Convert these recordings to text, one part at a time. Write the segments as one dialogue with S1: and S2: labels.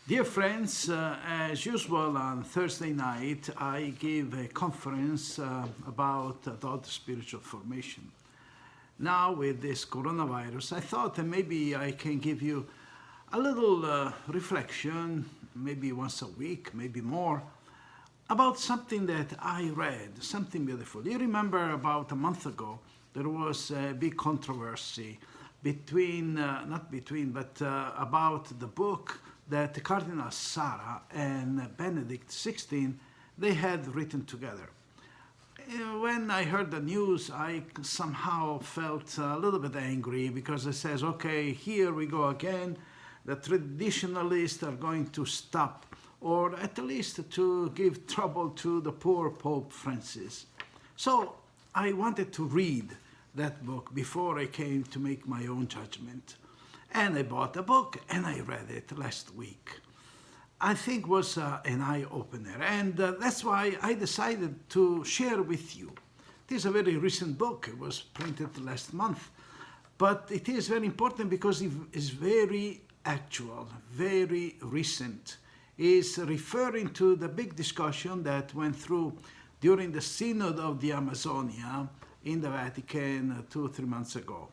S1: Dear friends, as usual on Thursday night, I give a conference about adult spiritual formation. Now, with this coronavirus, I thought that maybe I can give you a little reflection, maybe once a week, maybe more, about something that I read, something beautiful. You remember about a month ago, there was a big controversy about the book that Cardinal Sarah and Benedict XVI, they had written together. When I heard the news, I somehow felt a little bit angry because it says, okay, here we go again. The traditionalists are going to stop, or at least to give trouble to the poor Pope Francis. So I wanted to read that book before I came to make my own judgment. And I bought the book and I read it last week. I think it was an eye-opener, and that's why I decided to share with you. It is a very recent book. It was printed last month, but it is very important because it is very actual, very recent. It's referring to the big discussion that went through during the Synod of the Amazonia in the Vatican 2 or 3 months ago.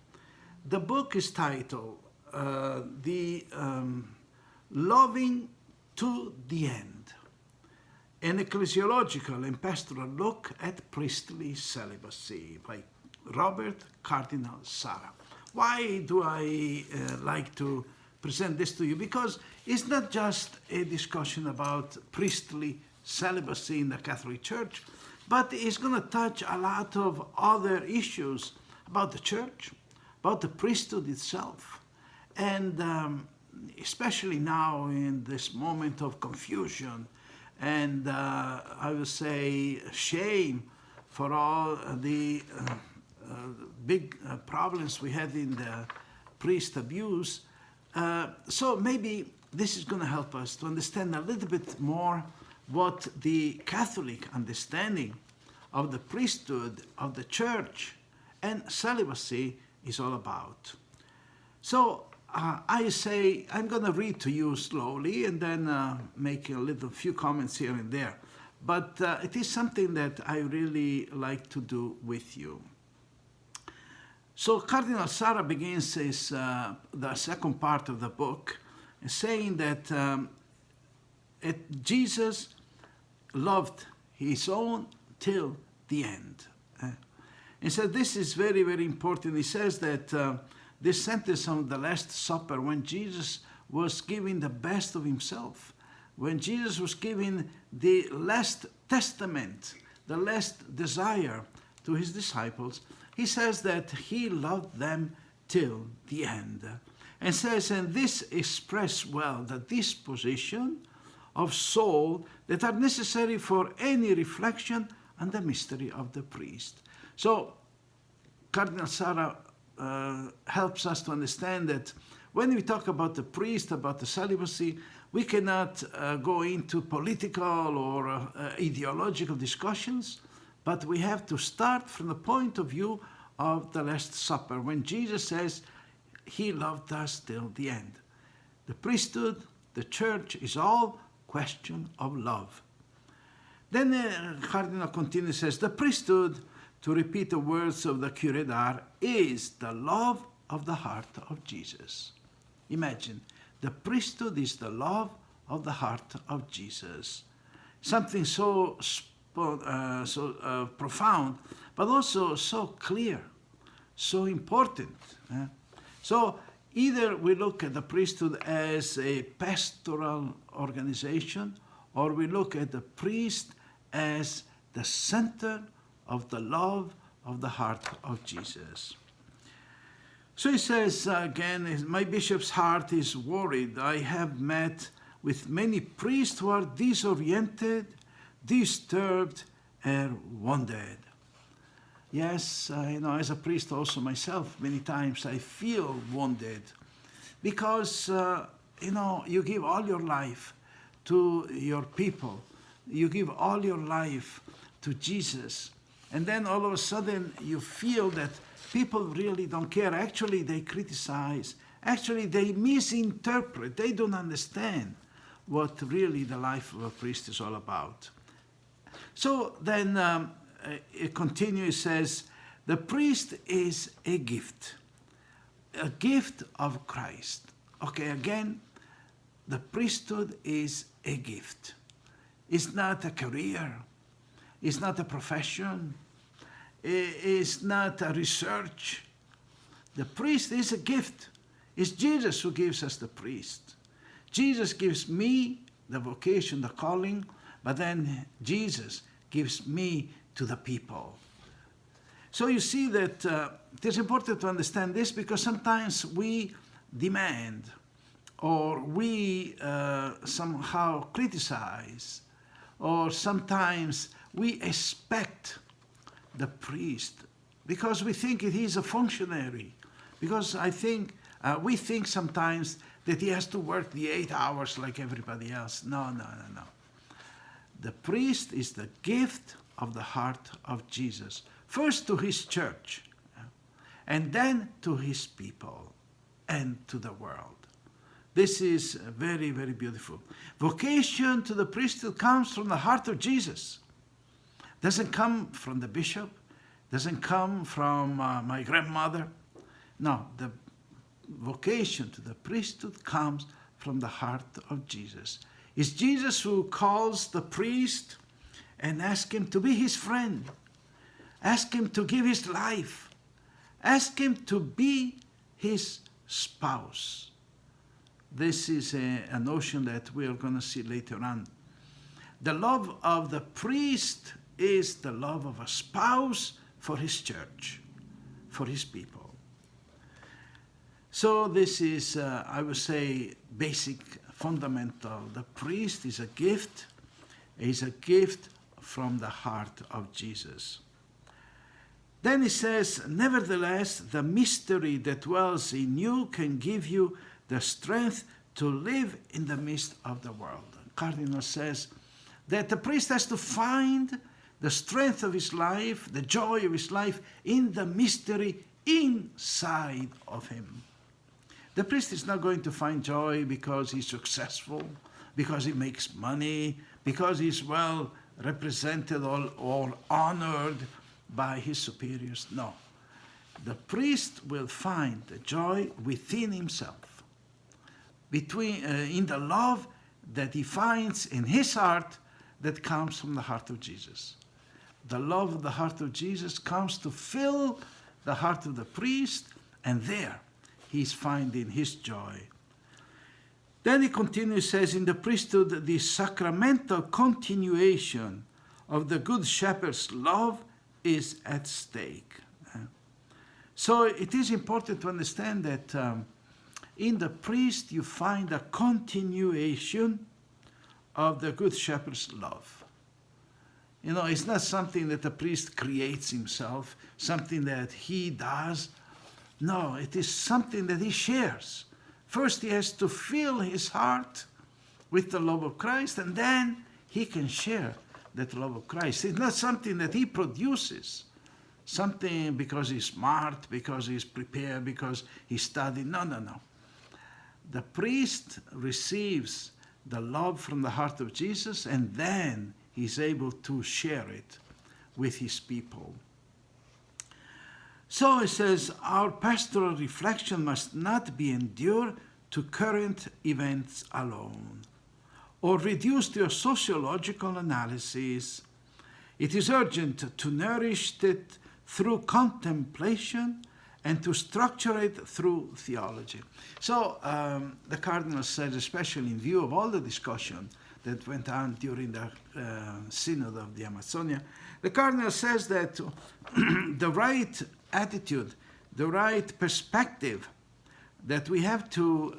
S1: The book is titled Loving to the End, an ecclesiological and pastoral look at priestly celibacy by Robert Cardinal Sarah. Why do I like to present this to you? Because it's not just a discussion about priestly celibacy in the Catholic Church, but it's going to touch a lot of other issues about the Church, about the priesthood itself, and especially now in this moment of confusion and I would say shame for all the big problems we had in the priest abuse. So maybe this is going to help us to understand a little bit more what the Catholic understanding of the priesthood, of the Church, and celibacy is all about. So I say I'm going to read to you slowly and then make a few comments here and there. But it is something that I really like to do with you. So Cardinal Sarah begins the second part of the book saying that Jesus loved his own till the end. And so this is very, very important. He says that this sentence on the Last Supper, when Jesus was giving the best of himself, when Jesus was giving the last testament, the last desire to his disciples, he says that he loved them till the end. And says, and this expresses well the disposition of soul that are necessary for any reflection on the mystery of the priest. So Cardinal Sarah helps us to understand that when we talk about the priest, about the celibacy, we cannot go into political or ideological discussions, but we have to start from the point of view of the Last Supper, when Jesus says he loved us till the end. The priesthood, the Church, is all question of love. Then Cardinal continues, says, the priesthood, to repeat the words of the Curé d'Ars, is the love of the heart of Jesus. Imagine, the priesthood is the love of the heart of Jesus. Something so profound, but also so clear, so important. So either we look at the priesthood as a pastoral organization, or we look at the priest as the center of the love of the heart of Jesus. So he says again, my bishop's heart is worried. I have met with many priests who are disoriented, disturbed, and wounded. Yes, as a priest also myself, many times I feel wounded because, you give all your life to your people. You give all your life to Jesus. And then all of a sudden you feel that people really don't care. Actually, they criticize. Actually, they misinterpret. They don't understand what really the life of a priest is all about. So then it continues, says, the priest is a gift of Christ. Okay, again, the priesthood is a gift. It's not a career. It's not a profession. It's not a research. The priest is a gift. It's Jesus who gives us the priest. Jesus gives me the vocation, the calling, but then Jesus gives me to the people. So you see that it is important to understand this, because sometimes we demand or we somehow criticize, or sometimes we expect the priest because we think it is a functionary, because we think sometimes that he has to work the 8 hours like everybody else. No. The priest is the gift of the heart of Jesus, first to his church, and then to his people and to the world. This is very, very beautiful. Vocation to the priesthood comes from the heart of Jesus. Doesn't come from the bishop, doesn't come from my grandmother. No, the vocation to the priesthood comes from the heart of Jesus. It's Jesus who calls the priest and asks him to be his friend, ask him to give his life, ask him to be his spouse. This is a notion that we are going to see later on. The love of the priest is the love of a spouse for his church, for his people. So this is, I would say, basic, fundamental. The priest is a gift from the heart of Jesus. Then he says, nevertheless, the mystery that dwells in you can give you the strength to live in the midst of the world. Cardinal says that the priest has to find the strength of his life, the joy of his life, in the mystery inside of him. The priest is not going to find joy because he's successful, because he makes money, because he's well represented or honored by his superiors. No. The priest will find the joy within himself, in the love that he finds in his heart that comes from the heart of Jesus. The love of the heart of Jesus comes to fill the heart of the priest, and there he's finding his joy. Then he continues, says, in the priesthood, the sacramental continuation of the Good Shepherd's love is at stake. So it is important to understand that in the priest you find a continuation of the Good Shepherd's love. You know, it's not something that the priest creates himself, something that he does. No, it is something that he shares. First, he has to fill his heart with the love of Christ, and then he can share that love of Christ. It's not something that he produces, something because he's smart, because he's prepared, because he studied. No. The priest receives the love from the heart of Jesus, and then he's able to share it with his people. So it says, our pastoral reflection must not be endured to current events alone, or reduced to a sociological analysis. It is urgent to nourish it through contemplation and to structure it through theology. So the Cardinal said, especially in view of all the discussion that went on during the Synod of the Amazonia, the Cardinal says that the right attitude, the right perspective that we have to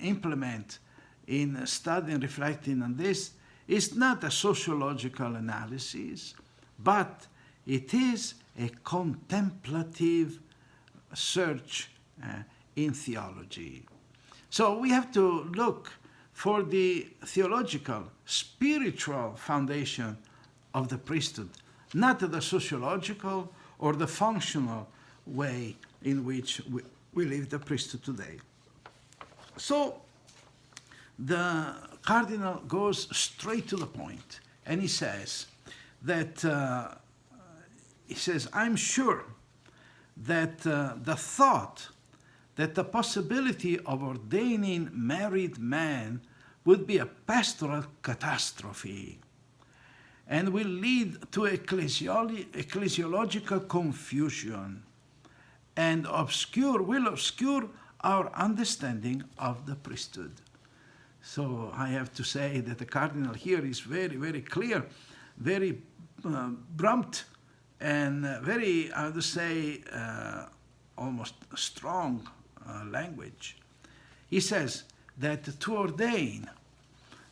S1: implement in studying, reflecting on this is not a sociological analysis, but it is a contemplative search in theology. So we have to look for the theological, spiritual foundation of the priesthood, not the sociological or the functional way in which we live the priesthood today. So the cardinal goes straight to the point, and he says that, I'm sure that the thought that the possibility of ordaining married men would be a pastoral catastrophe and will lead to ecclesiological confusion and will obscure our understanding of the priesthood. So I have to say that the cardinal here is very, very clear, very prompt, and very, I would say, almost strong language. He says that to ordain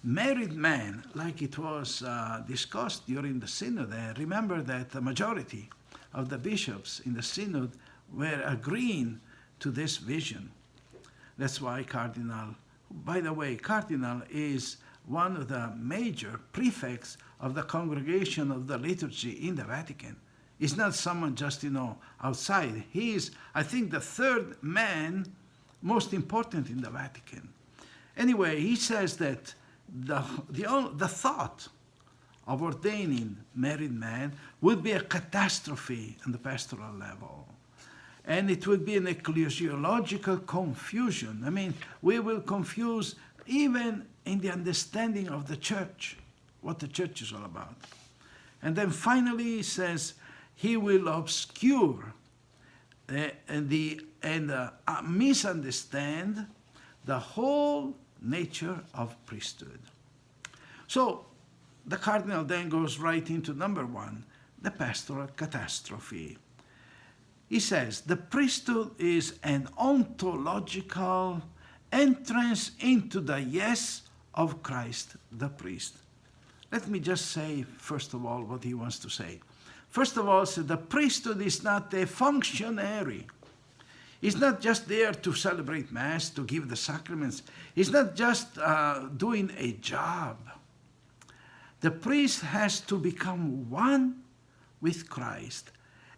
S1: married men, like it was discussed during the synod, and remember that the majority of the bishops in the synod were agreeing to this vision. That's why Cardinal, by the way, Cardinal is one of the major prefects of the Congregation of the Liturgy in the Vatican. He's not someone just, outside. He is, I think, the third man most important in the Vatican. Anyway, he says that the thought of ordaining married men would be a catastrophe on the pastoral level. And it would be an ecclesiological confusion. I mean, we will confuse even in the understanding of the church, what the church is all about. And then finally he says, he will obscure and misunderstand the whole nature of priesthood. So the cardinal then goes right into number one, the pastoral catastrophe. He says, the priesthood is an ontological entrance into the yes of Christ the priest. Let me just say, first of all, what he wants to say. First of all, the priesthood is not a functionary. He's not just there to celebrate Mass, to give the sacraments. He's not just doing a job. The priest has to become one with Christ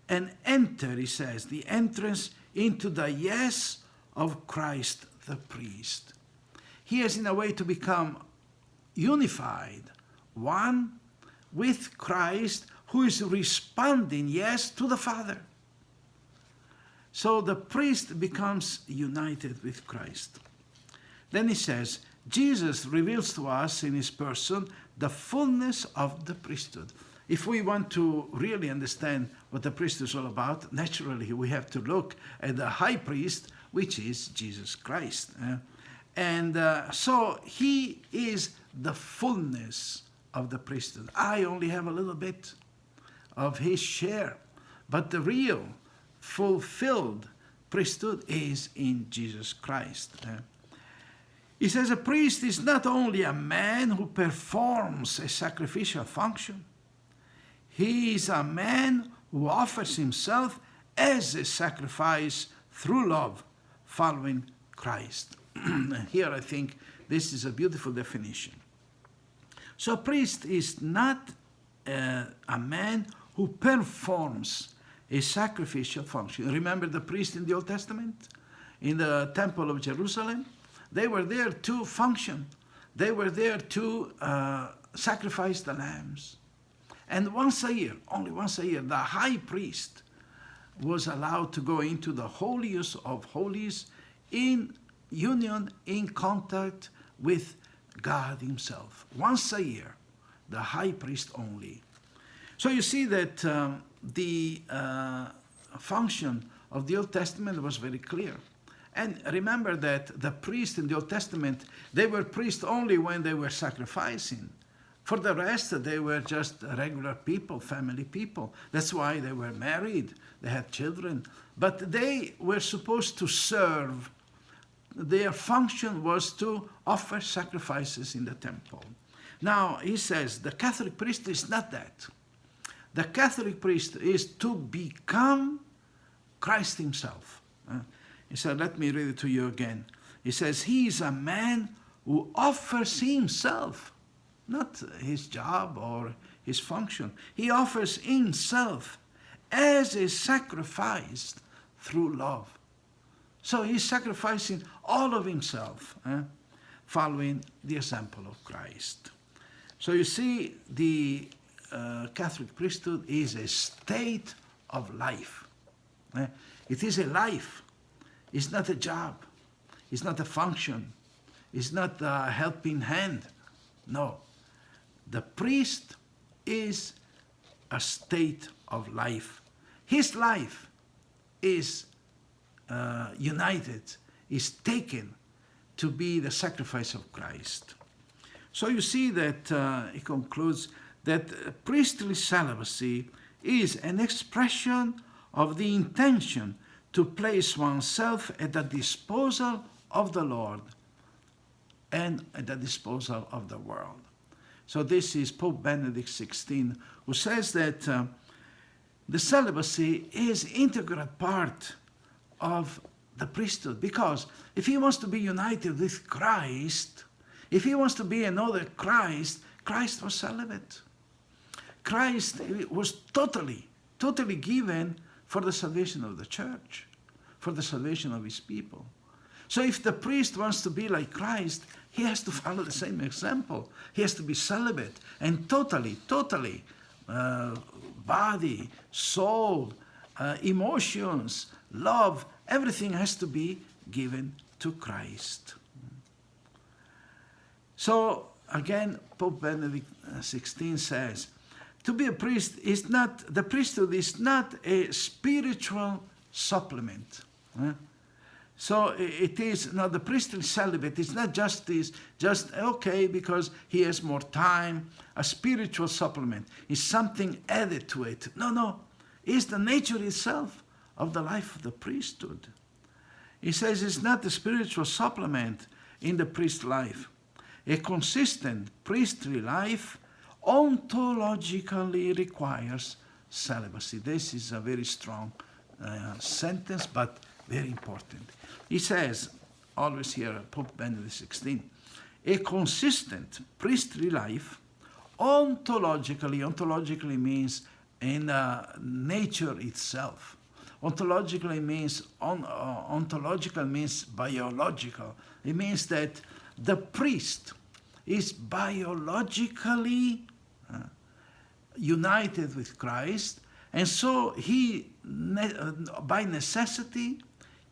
S1: and enter, he says, the entrance into the yes of Christ the priest. He has, in a way, to become unified, one with Christ, who is responding yes to the Father. So the priest becomes united with Christ. Then he says, Jesus reveals to us in his person the fullness of the priesthood. If we want to really understand what the priesthood is all about, naturally we have to look at the high priest, which is Jesus Christ. So he is the fullness of the priesthood. I only have a little bit of his share, but the real fulfilled priesthood is in Jesus Christ. He says a priest is not only a man who performs a sacrificial function, he is a man who offers himself as a sacrifice through love, following Christ. And here I think this is a beautiful definition. So a priest is not a man who performs a sacrificial function. Remember the priests in the Old Testament? In the Temple of Jerusalem? They were there to function. They were there to sacrifice the lambs. And once a year, only once a year, the high priest was allowed to go into the holiest of holies in union, in contact with God himself. Once a year, the high priest only. So you see that the function of the Old Testament was very clear. And remember that the priests in the Old Testament, they were priests only when they were sacrificing. For the rest, they were just regular people, family people. That's why they were married, they had children. But they were supposed to serve. Their function was to offer sacrifices in the temple. Now, he says, the Catholic priest is not that. The Catholic priest is to become Christ himself. He said, let me read it to you again. He says, he is a man who offers himself, not his job or his function. He offers himself as a sacrifice through love. So he's sacrificing all of himself following the example of Christ. So you see, the Catholic priesthood is a state of life. It is a life. It's not a job. It's not a function. It's not a helping hand. No. The priest is a state of life. His life is united, is taken to be the sacrifice of Christ. So you see that it concludes that priestly celibacy is an expression of the intention to place oneself at the disposal of the Lord and at the disposal of the world. So this is Pope Benedict XVI, who says that the celibacy is integral part of the priesthood, because if he wants to be united with Christ, if he wants to be another Christ, Christ was celibate. Christ was totally given for the salvation of the church, for the salvation of his people. So if the priest wants to be like Christ, he has to follow the same example. He has to be celibate and totally, body, soul, emotions, love, everything has to be given to Christ. So again, Pope Benedict XVI says, to be a priest is not, the priesthood is not a spiritual supplement. So it is not the priestly celibate. It's not just this, just okay because he has more time. A spiritual supplement is something added to it. No, it's the nature itself of the life of the priesthood. He says it's not a spiritual supplement in the priest's life. A consistent priestly life ontologically requires celibacy. This is a very strong sentence, but very important. He says, always here, Pope Benedict XVI, a consistent priestly life ontologically means in nature itself. Ontological means biological. It means that the priest is biologically united with Christ, and so he, by necessity,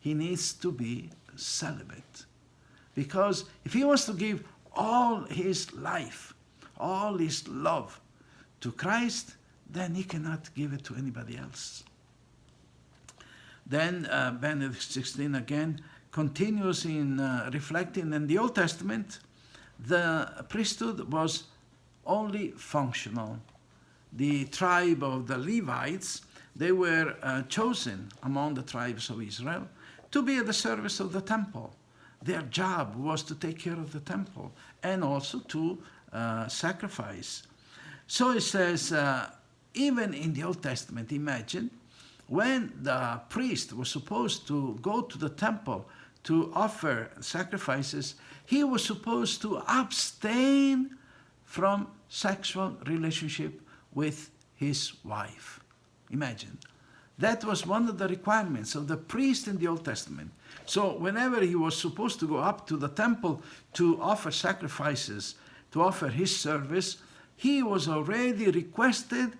S1: he needs to be celibate. Because if he wants to give all his life, all his love to Christ, then he cannot give it to anybody else. Then Benedict XVI again continues in reflecting in the Old Testament, the priesthood was only functional. The tribe of the Levites, they were chosen among the tribes of Israel to be at the service of the temple. Their job was to take care of the temple and also to sacrifice. So it says, even in the Old Testament, imagine, when the priest was supposed to go to the temple to offer sacrifices, he was supposed to abstain from sexual relationship with his wife. Imagine. That was one of the requirements of the priest in the Old Testament. So whenever he was supposed to go up to the temple to offer sacrifices, to offer his service, he was already requested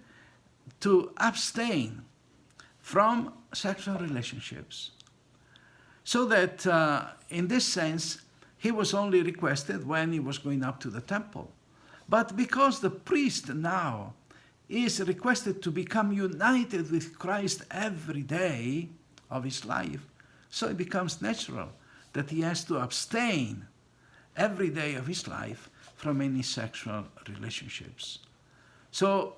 S1: to abstain from sexual relationships. So that in this sense, he was only requested when he was going up to the temple. But because the priest now is requested to become united with Christ every day of his life, so it becomes natural that he has to abstain every day of his life from any sexual relationships. So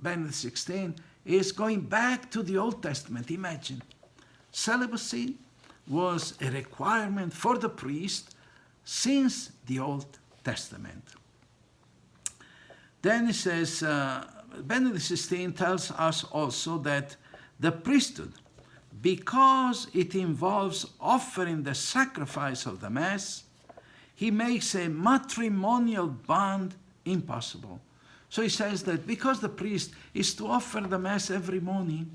S1: Benedict XVI is going back to the Old Testament. Imagine, celibacy was a requirement for the priest since the Old Testament. Then he says, Benedict XVI tells us also that the priesthood, because it involves offering the sacrifice of the Mass, he makes a matrimonial bond impossible. So he says that because the priest is to offer the Mass every morning,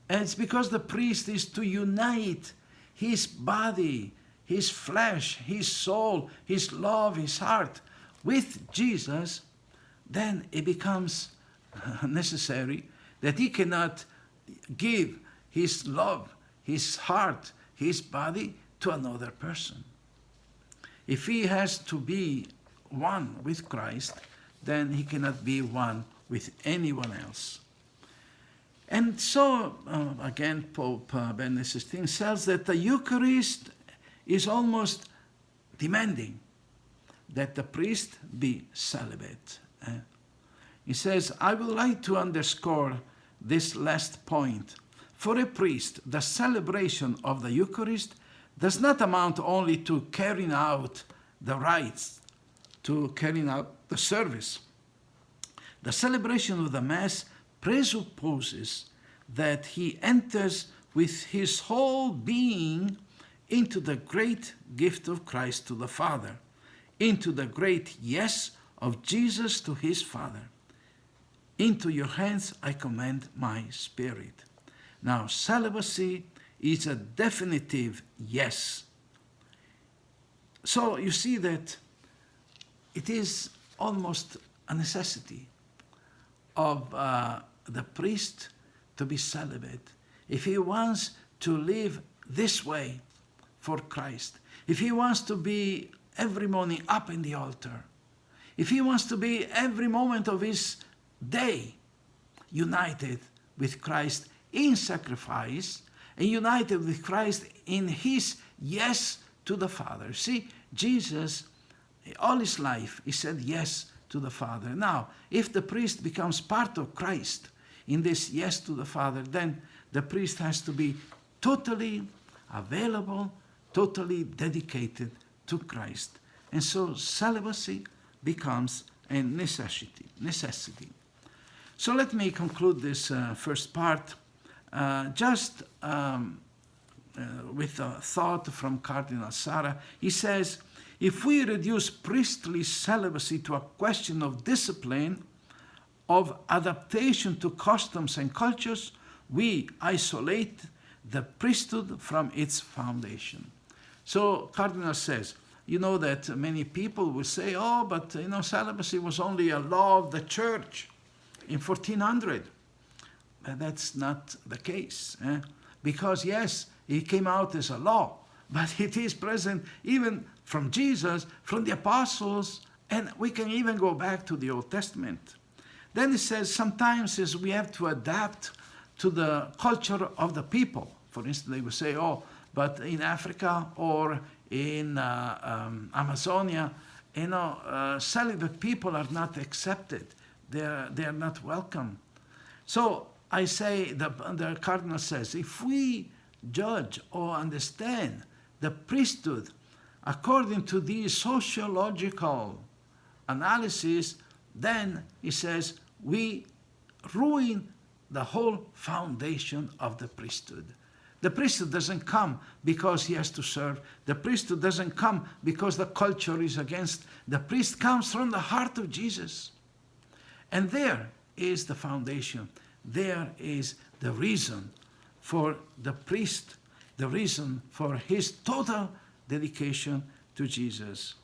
S1: and it's because the priest is to unite his body, his flesh, his soul, his love, his heart with Jesus, then it becomes necessary that he cannot give his love, his heart, his body to another person. If he has to be one with Christ, then he cannot be one with anyone else. And so, again, Pope Benedict XVI says that the Eucharist is almost demanding that the priest be celibate. He says, I would like to underscore this last point. For a priest, the celebration of the Eucharist does not amount only to carrying out the rites, to carrying out the service. The celebration of the Mass presupposes that he enters with his whole being into the great gift of Christ to the Father, into the great yes of Jesus to his Father. Into your hands I commend my spirit. Now, celibacy is a definitive yes. So you see that it is almost a necessity of the priest to be celibate. If he wants to live this way for Christ, if he wants to be every morning up in the altar, if he wants to be every moment of his day united with Christ in sacrifice and united with Christ in his yes to the Father. See, Jesus, all his life, he said yes to the Father. Now, if the priest becomes part of Christ in this yes to the Father, then the priest has to be totally available, totally dedicated to Christ. And so celibacy becomes a necessity. So let me conclude this first part just with a thought from Cardinal Sarah. He says, if we reduce priestly celibacy to a question of discipline, of adaptation to customs and cultures, we isolate the priesthood from its foundation. So Cardinal says, you know that many people will say, oh, but celibacy was only a law of the church in 1400. But that's not the case. Because yes, it came out as a law, but it is present even from Jesus, from the apostles, and we can even go back to the Old Testament. Then he says sometimes we have to adapt to the culture of the people. For instance, they will say, oh, but in Africa or in Amazonia, celibate people are not accepted. They are not welcome. So I say, the Cardinal says, if we judge or understand the priesthood according to these sociological analysis, then he says we ruin the whole foundation of the priesthood. The priesthood doesn't come because he has to serve. The priesthood doesn't come because the culture is against. The priest comes from the heart of Jesus. And there is the foundation. There is the reason for the priest, the reason for his total dedication to Jesus.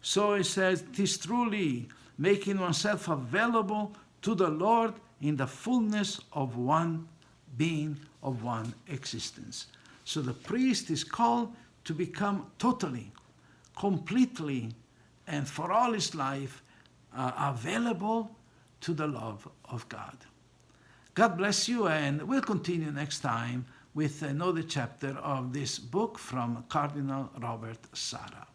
S1: So he says, it is truly making oneself available to the Lord in the fullness of one being, of one existence. So the priest is called to become totally, completely, and for all his life available to the love of God. God bless you, and we'll continue next time with another chapter of this book from Cardinal Robert Sarah.